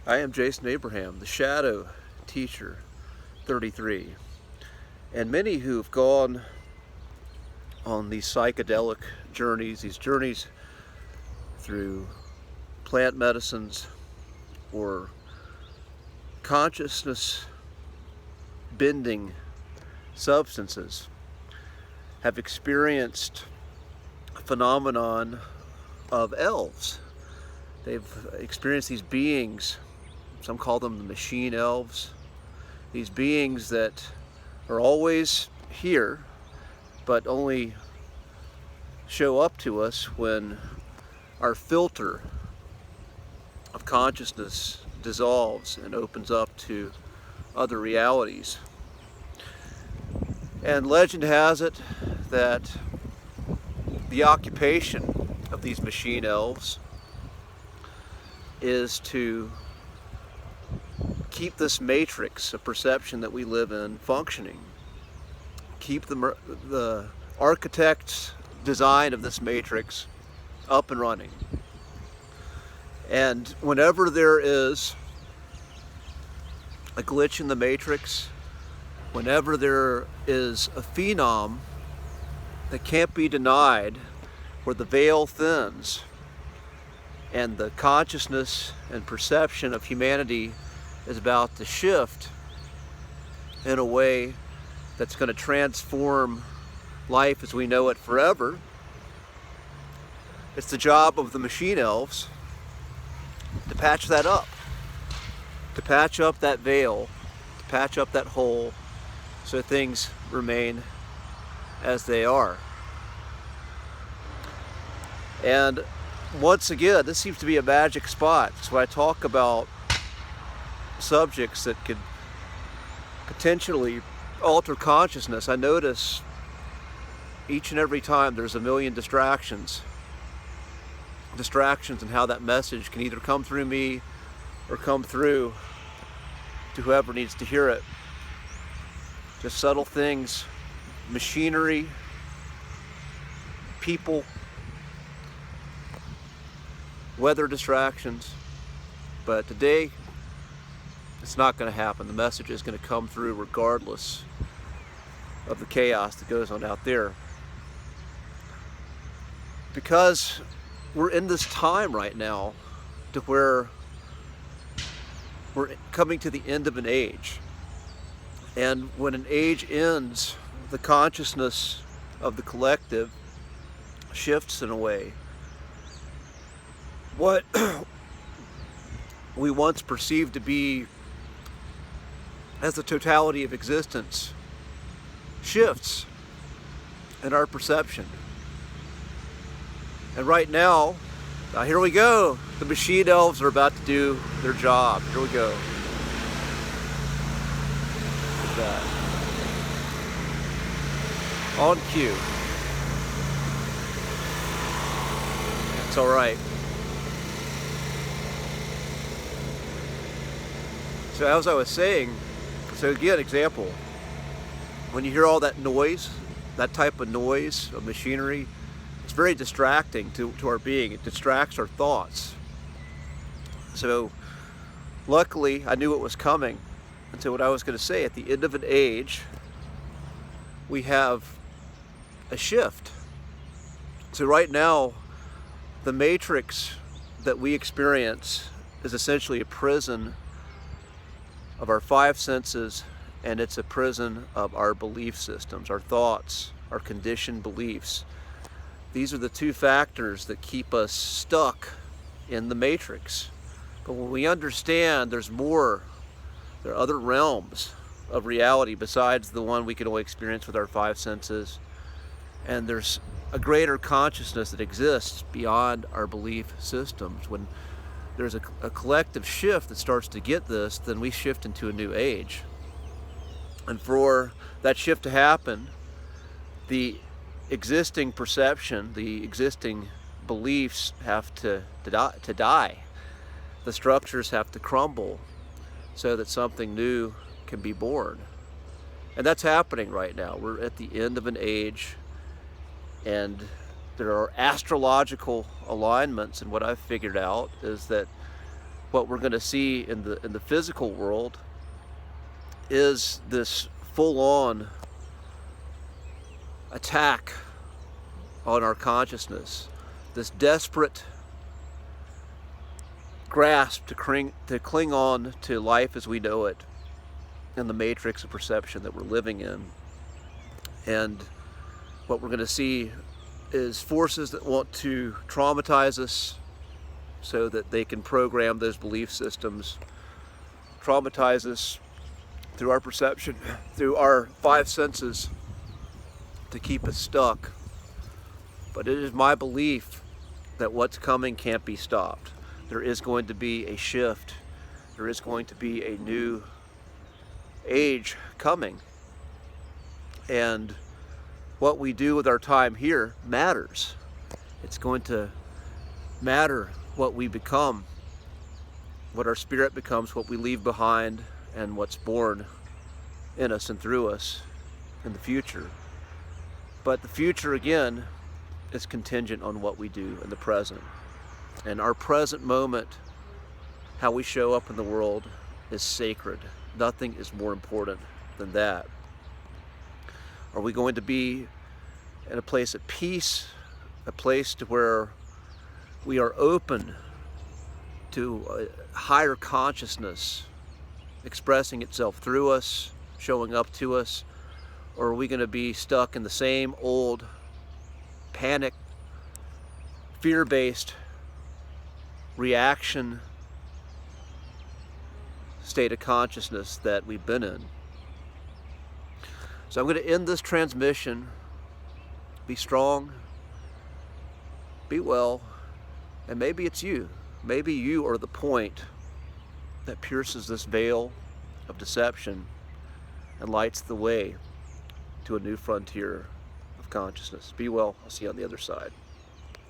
I am Jason Abraham, the Shadow Teacher 33. And many who've gone on these psychedelic journeys, these journeys through plant medicines or consciousness bending substances, have experienced a phenomenon of elves. They've experienced these beings, some call them the machine elves, these beings that are always here, but only show up to us when our filter of consciousness dissolves and opens up to other realities. And legend has it that the occupation of these machine elves is to keep this matrix of perception that we live in functioning. Keep the architect's design of this matrix up and running. And whenever there is a glitch in the matrix, whenever there is a phenom that can't be denied, where the veil thins and the consciousness and perception of humanity is about to shift in a way that's going to transform life as we know it forever, it's the job of the machine elves to patch that up, to patch up that veil, to patch up that hole so things remain as they are. And once again, this seems to be a magic spot. So I talk about subjects that could potentially alter consciousness. I notice each and every time there's a million distractions and how that message can either come through me or come through to whoever needs to hear it. Just subtle things, machinery, people, weather distractions. But today, it's not going to happen. The message is going to come through regardless of the chaos that goes on out there. Because we're in this time right now to where we're coming to the end of an age. And when an age ends, the consciousness of the collective shifts in a way. What we once perceived to be as the totality of existence shifts in our perception. And right now, here we go. The machine elves are about to do their job. Here we go. Look at that. On cue. It's all right. So as I was saying, so again, example, when you hear all that noise, that type of noise of machinery, it's very distracting to our being. It distracts our thoughts. So luckily, I knew what was coming. And so what I was going to say, at the end of an age, we have a shift. So right now, the matrix that we experience is essentially a prison of our five senses, and it's a prison of our belief systems, our thoughts, our conditioned beliefs. These are the two factors that keep us stuck in the matrix. But when we understand there's more, there are other realms of reality besides the one we can only experience with our five senses, and there's a greater consciousness that exists beyond our belief systems. When there's a collective shift that starts to get this, then we shift into a new age. And for that shift to happen, the existing perception, the existing beliefs have to die. The structures have to crumble so that something new can be born. And that's happening right now. We're at the end of an age, and there are astrological alignments, and what I've figured out is that what we're going to see in the physical world is this full-on attack on our consciousness, this desperate grasp to cling on to life as we know it in the matrix of perception that we're living in. And what we're going to see is forces that want to traumatize us so that they can program those belief systems, traumatize us through our perception, through our five senses, to keep us stuck. But it is my belief that what's coming can't be stopped. There is going to be a shift. There is going to be a new age coming. And what we do with our time here matters. It's going to matter what we become, what our spirit becomes, what we leave behind, and what's born in us and through us in the future. But the future, again, is contingent on what we do in the present. And our present moment, how we show up in the world, is sacred. Nothing is more important than that. Are we going to be in a place of peace, a place to where we are open to a higher consciousness expressing itself through us, showing up to us? Or are we going to be stuck in the same old panic, fear-based reaction state of consciousness that we've been in? So I'm going to end this transmission. Be strong, be well, and maybe it's you. Maybe you are the point that pierces this veil of deception and lights the way to a new frontier of consciousness. Be well. I'll see you on the other side.